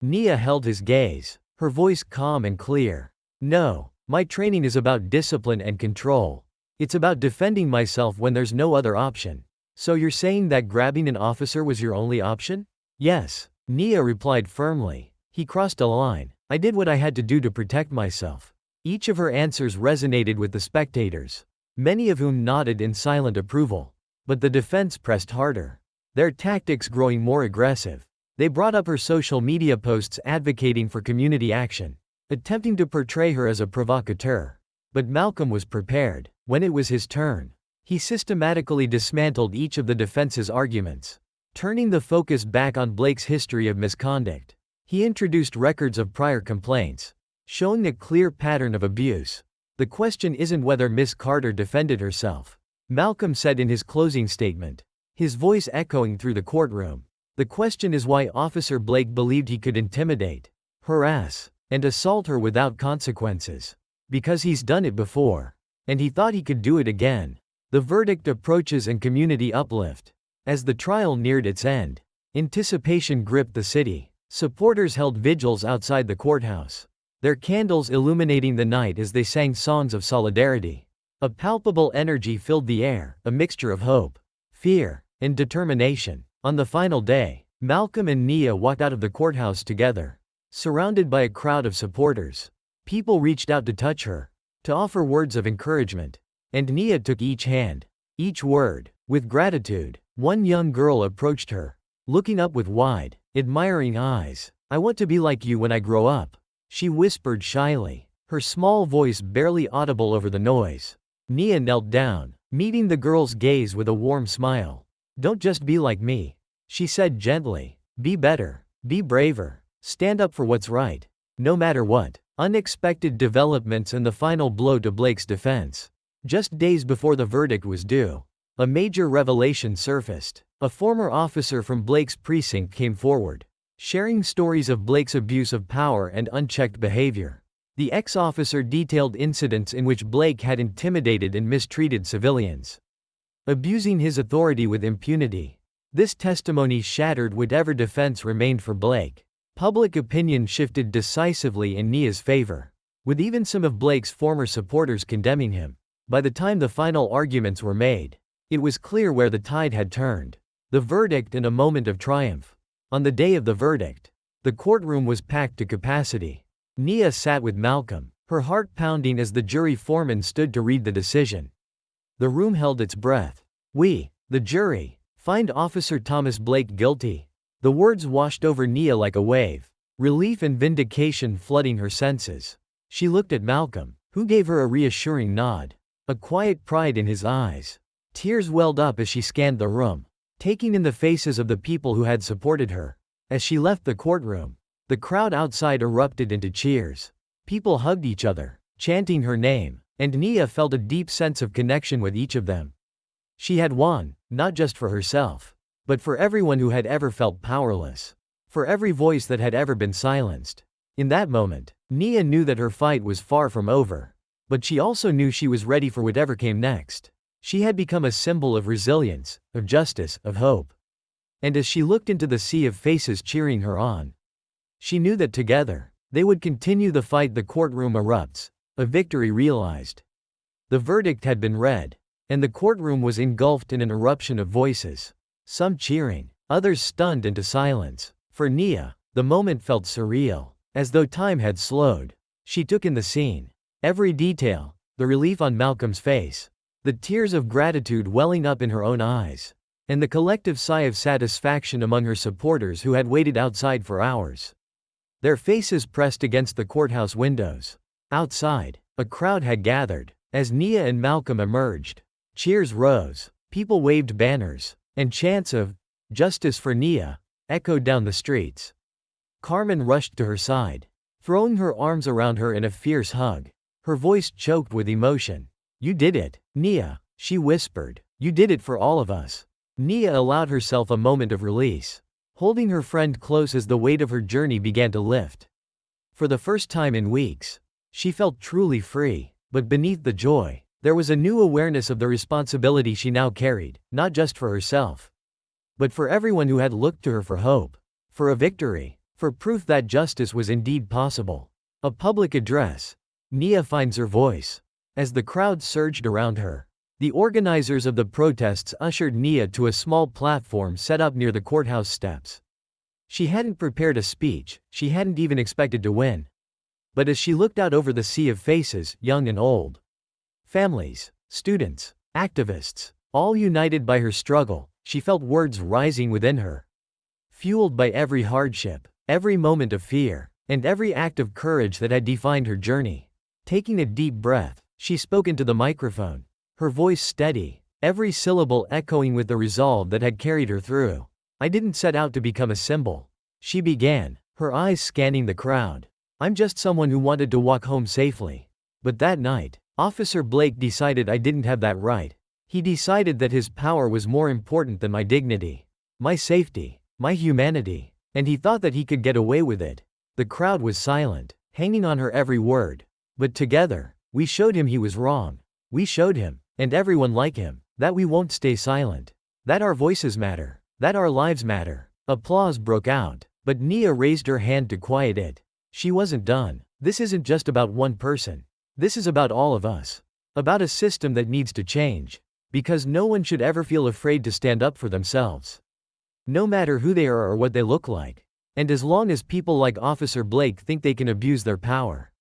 Nia held his gaze, her voice calm and clear. "No, my training is about discipline and control. It's about defending myself when there's no other option." "So you're saying that grabbing an officer was your only option?" "Yes," Nia replied firmly. "He crossed a line. I did what I had to do to protect myself." Each of her answers resonated with the spectators, many of whom nodded in silent approval. But the defense pressed harder, their tactics growing more aggressive. They brought up her social media posts advocating for community action, attempting to portray her as a provocateur. But Malcolm was prepared. When it was his turn, he systematically dismantled each of the defense's arguments, turning the focus back on Blake's history of misconduct. He introduced records of prior complaints, showing a clear pattern of abuse. The question isn't whether Miss Carter defended herself," Malcolm said in his closing statement, his voice echoing through the courtroom. "The question is why Officer Blake believed he could intimidate, harass, and assault her without consequences. Because he's done it before. And he thought he could do it again." The verdict approaches and community uplift. As the trial neared its end, anticipation gripped the city. Supporters held vigils outside the courthouse, their candles illuminating the night as they sang songs of solidarity. A palpable energy filled the air, a mixture of hope, fear, and determination. On the final day, Malcolm and Nia walked out of the courthouse together, surrounded by a crowd of supporters. People reached out to touch her, to offer words of encouragement. And Nia took each hand, each word, with gratitude. One young girl approached her, looking up with wide, admiring eyes. "I want to be like you when I grow up," she whispered shyly, her small voice barely audible over the noise. Nia knelt down, meeting the girl's gaze with a warm smile. "Don't just be like me," she said gently. "Be better, be braver, stand up for what's right, no matter what." Unexpected developments and the final blow to Blake's defense. Just days before the verdict was due, a major revelation surfaced. A former officer from Blake's precinct came forward, sharing stories of Blake's abuse of power and unchecked behavior. The ex-officer detailed incidents in which Blake had intimidated and mistreated civilians, abusing his authority with impunity. This testimony shattered whatever defense remained for Blake. Public opinion shifted decisively in Nia's favor, with even some of Blake's former supporters condemning him. By the time the final arguments were made, it was clear where the tide had turned. The verdict and a moment of triumph. On the day of the verdict, the courtroom was packed to capacity. Nia sat with Malcolm, her heart pounding as the jury foreman stood to read the decision. The room held its breath. "We, the jury, find Officer Thomas Blake guilty." The words washed over Nia like a wave, relief and vindication flooding her senses. She looked at Malcolm, who gave her a reassuring nod, a quiet pride in his eyes. Tears welled up as she scanned the room, taking in the faces of the people who had supported her. As she left the courtroom, the crowd outside erupted into cheers. People hugged each other, chanting her name, and Nia felt a deep sense of connection with each of them. She had won, not just for herself, but for everyone who had ever felt powerless, for every voice that had ever been silenced. In that moment, Nia knew that her fight was far from over, but she also knew she was ready for whatever came next. She had become a symbol of resilience, of justice, of hope. And as she looked into the sea of faces cheering her on, she knew that together, they would continue the fight. The courtroom erupts, a victory realized. The verdict had been read, and the courtroom was engulfed in an eruption of voices. Some cheering, others stunned into silence. For Nia, the moment felt surreal, as though time had slowed. She took in the scene, every detail, the relief on Malcolm's face, the tears of gratitude welling up in her own eyes, and the collective sigh of satisfaction among her supporters who had waited outside for hours. Their faces pressed against the courthouse windows. Outside, a crowd had gathered. As Nia and Malcolm emerged, cheers rose, people waved banners, and chants of "Justice for Nia" echoed down the streets. Carmen rushed to her side, throwing her arms around her in a fierce hug, her voice choked with emotion. "You did it, Nia," she whispered. "You did it for all of us." Nia allowed herself a moment of release, holding her friend close as the weight of her journey began to lift. For the first time in weeks, she felt truly free, but beneath the joy, there was a new awareness of the responsibility she now carried, not just for herself, but for everyone who had looked to her for hope, for a victory, for proof that justice was indeed possible. A public address. Nia finds her voice. As the crowd surged around her, the organizers of the protests ushered Nia to a small platform set up near the courthouse steps. She hadn't prepared a speech, she hadn't even expected to win. But as she looked out over the sea of faces, young and old, families, students, activists, all united by her struggle, she felt words rising within her. Fueled by every hardship, every moment of fear, and every act of courage that had defined her journey. Taking a deep breath, she spoke into the microphone, her voice steady, every syllable echoing with the resolve that had carried her through. "I didn't set out to become a symbol," she began, her eyes scanning the crowd. "I'm just someone who wanted to walk home safely. But that night, Officer Blake decided I didn't have that right. He decided that his power was more important than my dignity, my safety, my humanity, and he thought that he could get away with it. The crowd was silent, hanging on her every word. But together, we showed him he was wrong. We showed him, and everyone like him, that we won't stay silent. That our voices matter. That our lives matter. Applause broke out, but Nia raised her hand to quiet it. She wasn't done. This isn't just about one person. This is about all of us. About a system that needs to change. Because no one should ever feel afraid to stand up for themselves. No matter who they are or what they look like. And as long as people like Officer Blake think they can abuse their power.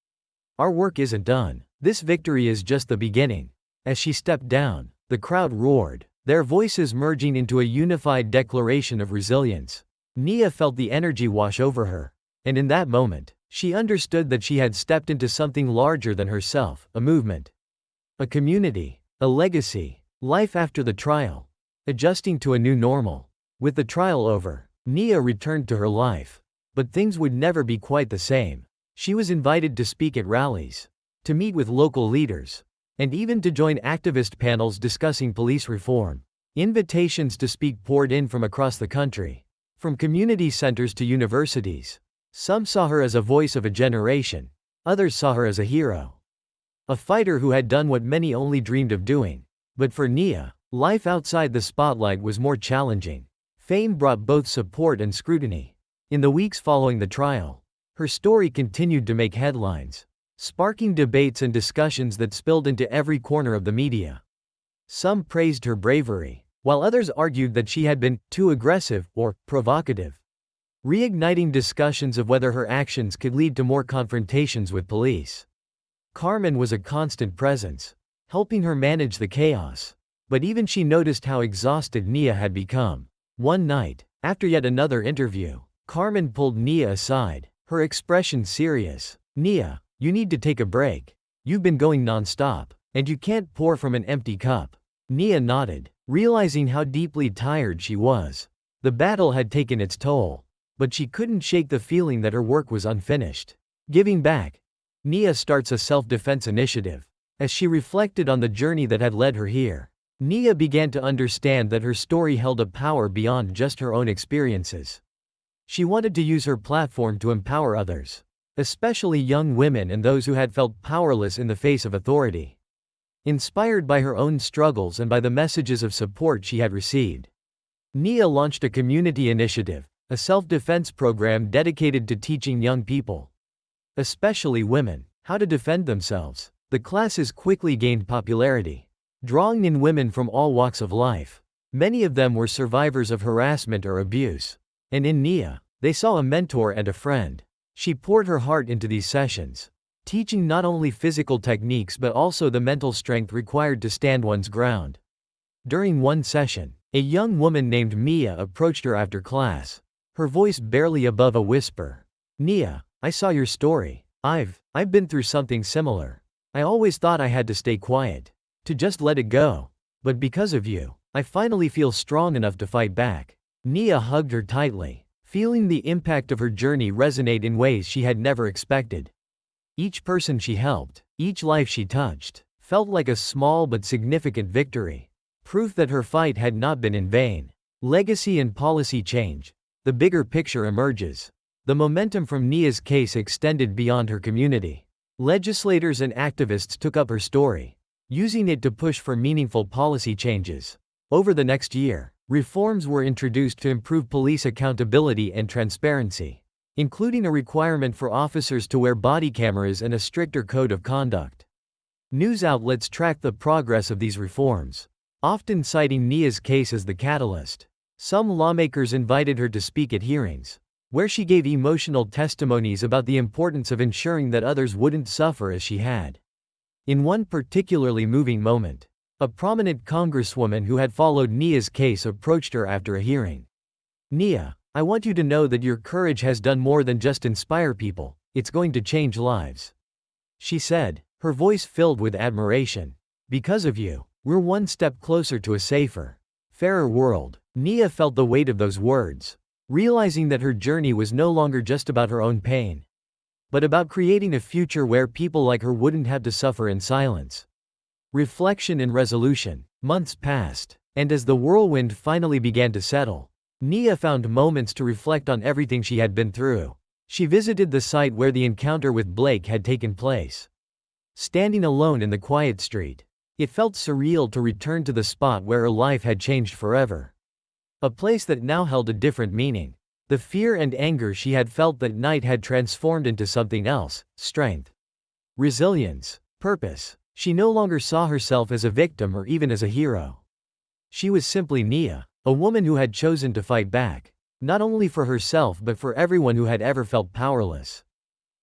Our work isn't done. This victory is just the beginning. As she stepped down, the crowd roared, their voices merging into a unified declaration of resilience. Nia felt the energy wash over her. And in that moment, she understood that she had stepped into something larger than herself, a movement. A community. A legacy. Life after the trial. Adjusting to a new normal. With the trial over, Nia returned to her life. But things would never be quite the same. She was invited to speak at rallies, to meet with local leaders, and even to join activist panels discussing police reform. Invitations to speak poured in from across the country, from community centers to universities. Some saw her as a voice of a generation, others saw her as a hero. A fighter who had done what many only dreamed of doing. But for Nia, life outside the spotlight was more challenging. Fame brought both support and scrutiny. In the weeks following the trial, her story continued to make headlines, sparking debates and discussions that spilled into every corner of the media. Some praised her bravery, while others argued that she had been too aggressive or provocative, reigniting discussions of whether her actions could lead to more confrontations with police. Carmen was a constant presence, helping her manage the chaos. But even she noticed how exhausted Nia had become. One night, after yet another interview, Carmen pulled Nia aside, her expression serious. "Nia, you need to take a break. You've been going non-stop, and you can't pour from an empty cup." Nia nodded, realizing how deeply tired she was. The battle had taken its toll. But she couldn't shake the feeling that her work was unfinished. Giving back. Nia starts a self-defense initiative. As she reflected on the journey that had led her here, Nia began to understand that her story held a power beyond just her own experiences. She wanted to use her platform to empower others, especially young women and those who had felt powerless in the face of authority. Inspired by her own struggles and by the messages of support she had received, Nia launched a community initiative, a self-defense program dedicated to teaching young people, especially women, how to defend themselves. The classes quickly gained popularity, drawing in women from all walks of life. Many of them were survivors of harassment or abuse. And in Nia, they saw a mentor and a friend. She poured her heart into these sessions, teaching not only physical techniques but also the mental strength required to stand one's ground. During one session, a young woman named Mia approached her after class, her voice barely above a whisper. "Nia, I saw your story. I've been through something similar. I always thought I had to stay quiet, to just let it go. But because of you, I finally feel strong enough to fight back." Nia hugged her tightly, feeling the impact of her journey resonate in ways she had never expected. Each person she helped, each life she touched, felt like a small but significant victory. Proof that her fight had not been in vain. Legacy and policy change. The bigger picture emerges. The momentum from Nia's case extended beyond her community. Legislators and activists took up her story, using it to push for meaningful policy changes. Over the next year, reforms were introduced to improve police accountability and transparency, including a requirement for officers to wear body cameras and a stricter code of conduct. News outlets tracked the progress of these reforms, often citing Nia's case as the catalyst. Some lawmakers invited her to speak at hearings, where she gave emotional testimonies about the importance of ensuring that others wouldn't suffer as she had. In one particularly moving moment, a prominent congresswoman who had followed Nia's case approached her after a hearing. "Nia, I want you to know that your courage has done more than just inspire people, it's going to change lives," she said, her voice filled with admiration. "Because of you, we're one step closer to a safer, fairer world." Nia felt the weight of those words, realizing that her journey was no longer just about her own pain. but about creating a future where people like her wouldn't have to suffer in silence. Reflection and resolution. Months passed, and as the whirlwind finally began to settle, Nia found moments to reflect on everything she had been through. She visited the site where the encounter with Blake had taken place. Standing alone in the quiet street, it felt surreal to return to the spot where her life had changed forever. A place that now held a different meaning. The fear and anger she had felt that night had transformed into something else: strength, resilience, purpose. She no longer saw herself as a victim or even as a hero. She was simply Nia, a woman who had chosen to fight back, not only for herself but for everyone who had ever felt powerless.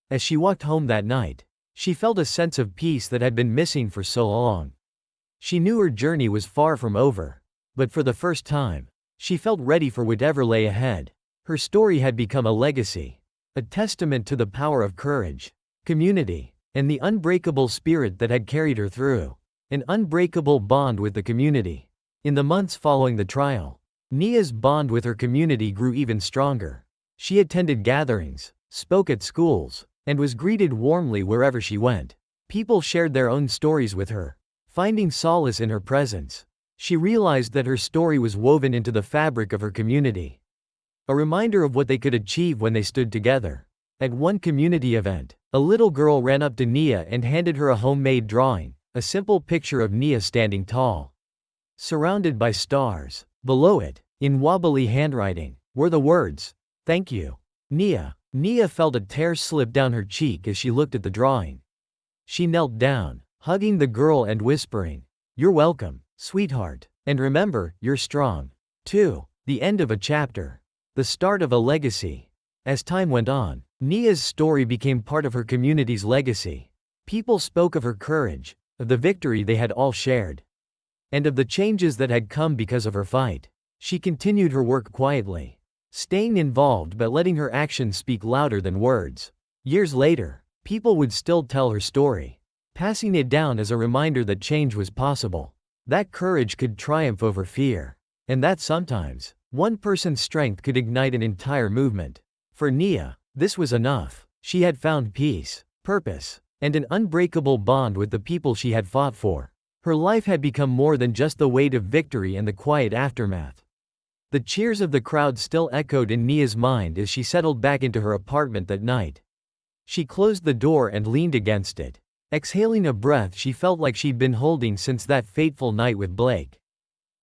As she walked home that night, she felt a sense of peace that had been missing for so long. She knew her journey was far from over, but for the first time, she felt ready for whatever lay ahead. Her story had become a legacy, a testament to the power of courage, community, and the unbreakable spirit that had carried her through. An unbreakable bond with the community. In the months following the trial, Nia's bond with her community grew even stronger. She attended gatherings, spoke at schools, and was greeted warmly wherever she went. People shared their own stories with her, finding solace in her presence. She realized that her story was woven into the fabric of her community, a reminder of what they could achieve when they stood together. At one community event, a little girl ran up to Nia and handed her a homemade drawing, a simple picture of Nia standing tall, surrounded by stars. Below it, in wobbly handwriting, were the words, "Thank you, Nia." Nia felt a tear slip down her cheek as she looked at the drawing. She knelt down, hugging the girl and whispering, "You're welcome, sweetheart. And remember, you're strong, too." The end of a chapter. The start of a legacy. As time went on, Nia's story became part of her community's legacy. People spoke of her courage, of the victory they had all shared, and of the changes that had come because of her fight. She continued her work quietly, staying involved but letting her actions speak louder than words. Years later, people would still tell her story, passing it down as a reminder that change was possible, that courage could triumph over fear, and that sometimes, one person's strength could ignite an entire movement. For Nia, this was enough. She had found peace, purpose, and an unbreakable bond with the people she had fought for. Her life had become more than just the weight of victory and the quiet aftermath. The cheers of the crowd still echoed in Nia's mind as she settled back into her apartment that night. She closed the door and leaned against it, exhaling a breath she felt like she'd been holding since that fateful night with Blake.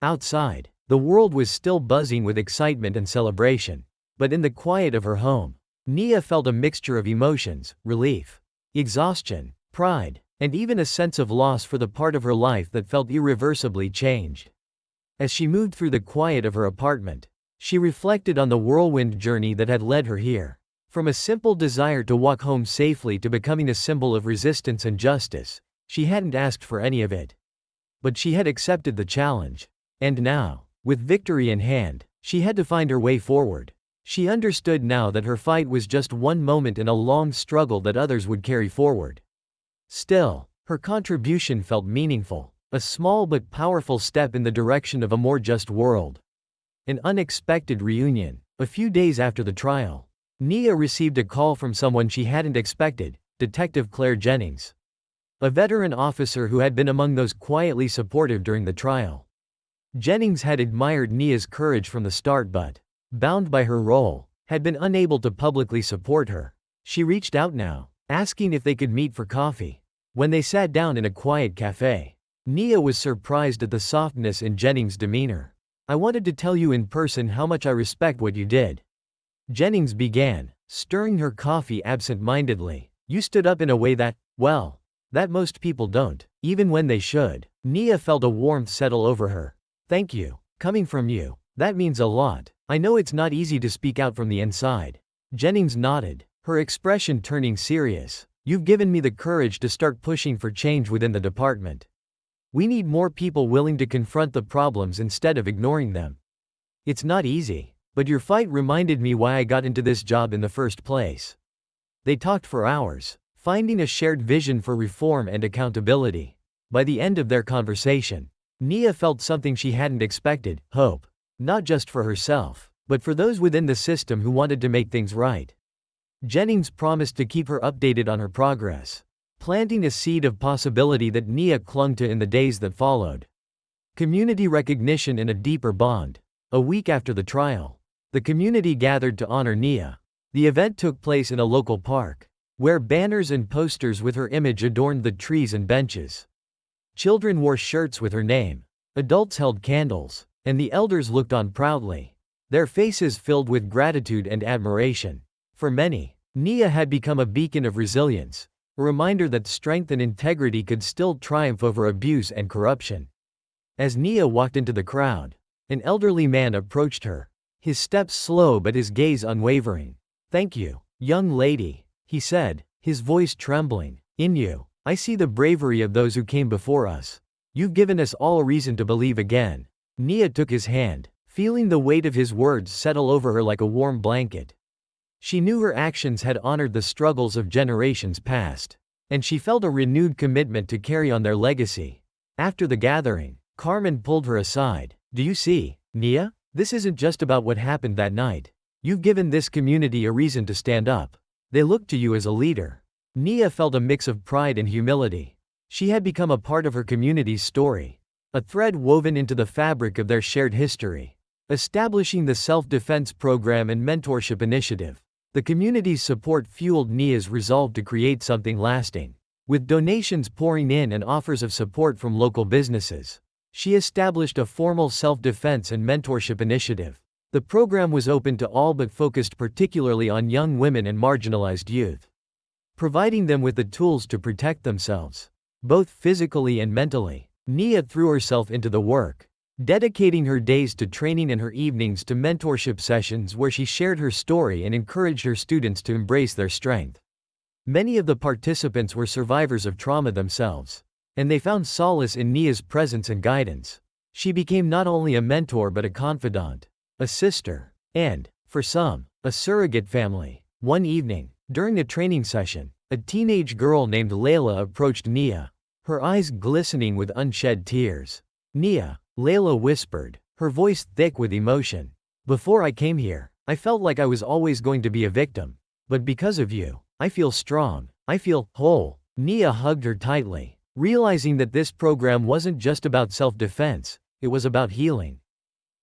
Outside, the world was still buzzing with excitement and celebration, but in the quiet of her home, Nia felt a mixture of emotions: relief, exhaustion, pride, and even a sense of loss for the part of her life that felt irreversibly changed. As she moved through the quiet of her apartment, she reflected on the whirlwind journey that had led her here. From a simple desire to walk home safely to becoming a symbol of resistance and justice, she hadn't asked for any of it. But she had accepted the challenge. And now, with victory in hand, she had to find her way forward. She understood now that her fight was just one moment in a long struggle that others would carry forward. Still, her contribution felt meaningful, a small but powerful step in the direction of a more just world. An unexpected reunion. A few days after the trial, Nia received a call from someone she hadn't expected: Detective Claire Jennings, a veteran officer who had been among those quietly supportive during the trial. Jennings had admired Nia's courage from the start but, bound by her role, had been unable to publicly support her. She reached out now, asking if they could meet for coffee. When they sat down in a quiet cafe, Nia was surprised at the softness in Jennings' demeanor. "I wanted to tell you in person how much I respect what you did," Jennings began, stirring her coffee absent-mindedly. "You stood up in a way that, well, that most people don't, even when they should." Nia felt a warmth settle over her. "Thank you. Coming from you, that means a lot. I know it's not easy to speak out from the inside." Jennings nodded, her expression turning serious. "You've given me the courage to start pushing for change within the department. We need more people willing to confront the problems instead of ignoring them. It's not easy, but your fight reminded me why I got into this job in the first place." They talked for hours, finding a shared vision for reform and accountability. By the end of their conversation, Nia felt something she hadn't expected: hope. Not just for herself, but for those within the system who wanted to make things right. Jennings promised to keep her updated on her progress, planting a seed of possibility that Nia clung to in the days that followed. Community recognition and a deeper bond. A week after the trial, the community gathered to honor Nia. The event took place in a local park, where banners and posters with her image adorned the trees and benches. Children wore shirts with her name. Adults held candles, and the elders looked on proudly, their faces filled with gratitude and admiration. For many, Nia had become a beacon of resilience, a reminder that strength and integrity could still triumph over abuse and corruption. As Nia walked into the crowd, an elderly man approached her, his steps slow but his gaze unwavering. "Thank you, young lady," he said, his voice trembling. "In you, I see the bravery of those who came before us. You've given us all a reason to believe again." Nia took his hand, feeling the weight of his words settle over her like a warm blanket. She knew her actions had honored the struggles of generations past, and she felt a renewed commitment to carry on their legacy. After the gathering, Carmen pulled her aside. "Do you see, Nia? This isn't just about what happened that night. You've given this community a reason to stand up. They look to you as a leader." Nia felt a mix of pride and humility. She had become a part of her community's story, a thread woven into the fabric of their shared history. Establishing the self-defense program and mentorship initiative, the community's support fueled Nia's resolve to create something lasting. With donations pouring in and offers of support from local businesses, she established a formal self-defense and mentorship initiative. The program was open to all but focused particularly on young women and marginalized youth, providing them with the tools to protect themselves, both physically and mentally. Nia threw herself into the work, dedicating her days to training and her evenings to mentorship sessions where she shared her story and encouraged her students to embrace their strength. Many of the participants were survivors of trauma themselves, and they found solace in Nia's presence and guidance. She became not only a mentor but a confidant, a sister, and, for some, a surrogate family. One evening, during a training session, a teenage girl named Layla approached Nia, her eyes glistening with unshed tears. "Nia," Layla whispered, her voice thick with emotion. "Before I came here, I felt like I was always going to be a victim. But because of you, I feel strong. I feel whole." Nia hugged her tightly, realizing that this program wasn't just about self-defense, it was about healing,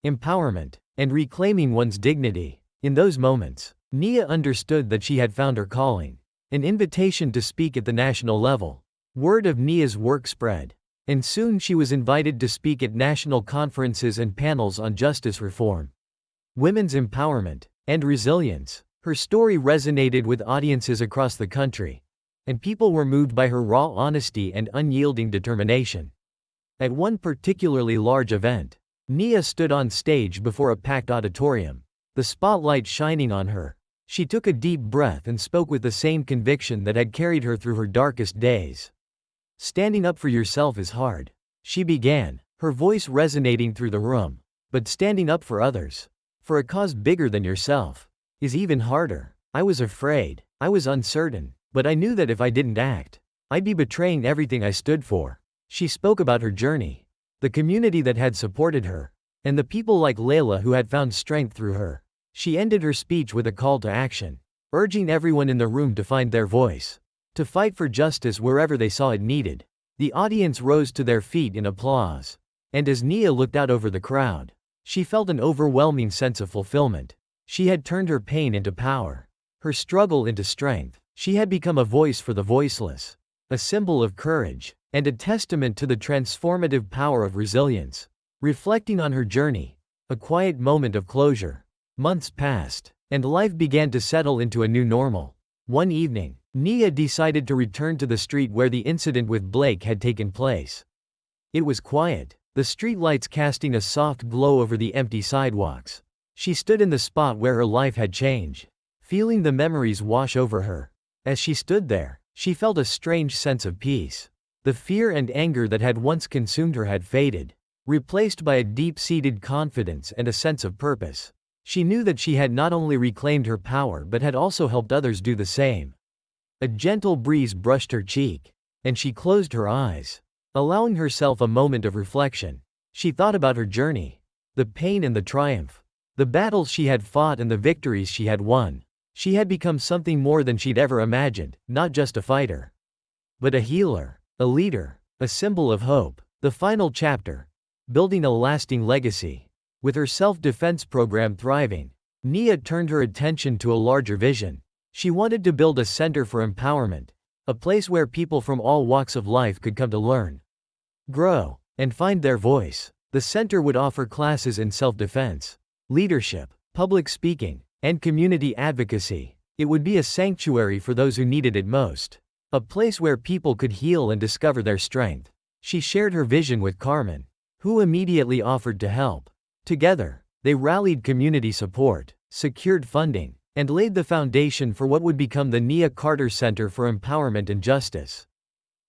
empowerment, and reclaiming one's dignity. In those moments, Nia understood that she had found her calling, an invitation to speak at the national level. Word of Nia's work spread, and soon she was invited to speak at national conferences and panels on justice reform, women's empowerment, and resilience. Her story resonated with audiences across the country, and people were moved by her raw honesty and unyielding determination. At one particularly large event, Nia stood on stage before a packed auditorium, the spotlight shining on her. She took a deep breath and spoke with the same conviction that had carried her through her darkest days. "Standing up for yourself is hard," she began, her voice resonating through the room. "But standing up for others, for a cause bigger than yourself, is even harder. I was afraid, I was uncertain, but I knew that if I didn't act, I'd be betraying everything I stood for." She spoke about her journey, the community that had supported her, and the people like Layla who had found strength through her. She ended her speech with a call to action, urging everyone in the room to find their voice, to fight for justice wherever they saw it needed. The audience rose to their feet in applause, and as Nia looked out over the crowd, she felt an overwhelming sense of fulfillment. She had turned her pain into power, her struggle into strength. She had become a voice for the voiceless, a symbol of courage, and a testament to the transformative power of resilience. Reflecting on her journey, a quiet moment of closure. Months passed, and life began to settle into a new normal. One evening, Nia decided to return to the street where the incident with Blake had taken place. It was quiet, the streetlights casting a soft glow over the empty sidewalks. She stood in the spot where her life had changed, feeling the memories wash over her. As she stood there, she felt a strange sense of peace. The fear and anger that had once consumed her had faded, replaced by a deep-seated confidence and a sense of purpose. She knew that she had not only reclaimed her power but had also helped others do the same. A gentle breeze brushed her cheek, and she closed her eyes, allowing herself a moment of reflection. She thought about her journey, the pain and the triumph, the battles she had fought and the victories she had won. She had become something more than she'd ever imagined, not just a fighter, but a healer, a leader, a symbol of hope. The final chapter. Building a lasting legacy. With her self-defense program thriving, Nia turned her attention to a larger vision. She wanted to build a center for empowerment, a place where people from all walks of life could come to learn, grow, and find their voice. The center would offer classes in self-defense, leadership, public speaking, and community advocacy. It would be a sanctuary for those who needed it most, a place where people could heal and discover their strength. She shared her vision with Carmen, who immediately offered to help. Together, they rallied community support, secured funding, and laid the foundation for what would become the Nia Carter Center for Empowerment and Justice.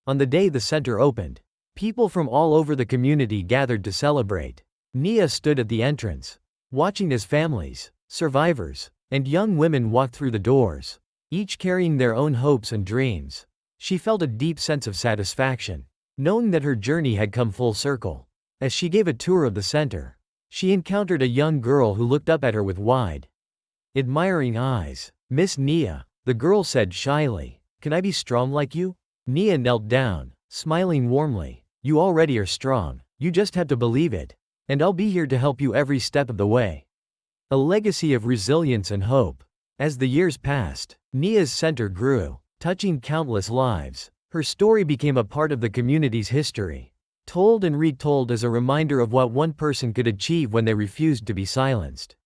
On the day the center opened, people from all over the community gathered to celebrate. Nia stood at the entrance, watching as families, survivors, and young women walked through the doors, each carrying their own hopes and dreams. She felt a deep sense of satisfaction, knowing that her journey had come full circle. As she gave a tour of the center, she encountered a young girl who looked up at her with wide, admiring eyes. "Miss Nia," the girl said shyly, "can I be strong like you?" Nia knelt down, smiling warmly. "You already are strong, you just have to believe it, and I'll be here to help you every step of the way." A legacy of resilience and hope. As the years passed, Nia's center grew, touching countless lives. Her story became a part of the community's history, told and retold as a reminder of what one person could achieve when they refused to be silenced.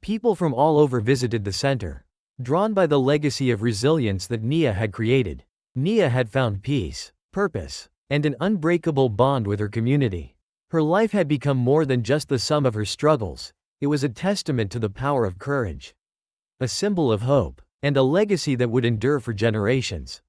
People from all over visited the center, drawn by the legacy of resilience that Nia had created. Nia had found peace, purpose, and an unbreakable bond with her community. Her life had become more than just the sum of her struggles. It was a testament to the power of courage, a symbol of hope, and a legacy that would endure for generations.